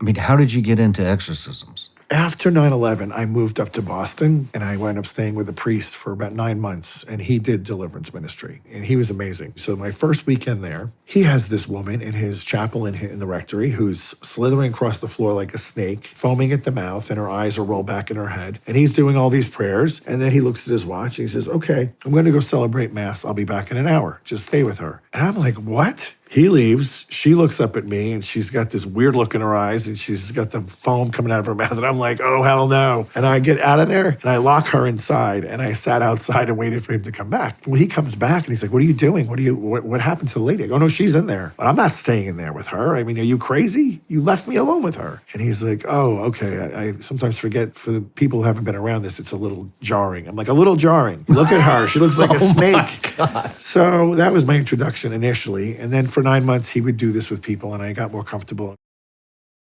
I mean, how did you get into exorcisms? After 9/11, I moved up to Boston and I wound up staying with a priest for about 9 months, and he did deliverance ministry and he was amazing. So my first weekend there, he has this woman in his chapel in the rectory who's slithering across the floor like a snake, foaming at the mouth, and her eyes are rolled back in her head. And he's doing all these prayers. And then he looks at his watch and he says, okay, I'm going to go celebrate mass. I'll be back in an hour. Just stay with her. And I'm like, what? He leaves. She looks up at me and she's got this weird look in her eyes and she's got the foam coming out of her mouth. And I'm like, oh, hell no. And I get out of there and I lock her inside and I sat outside and waited for him to come back. Well, he comes back and he's like, what are you doing? What happened to the lady? I go, no, she's in there. But I'm not staying in there with her. I mean, are you crazy? You left me alone with her. And he's like, oh, okay. I sometimes forget, for the people who haven't been around this, it's a little jarring. I'm like, a little jarring. Look at her. She looks like a snake. So that was my introduction initially. And then for 9 months, he would do this with people and I got more comfortable.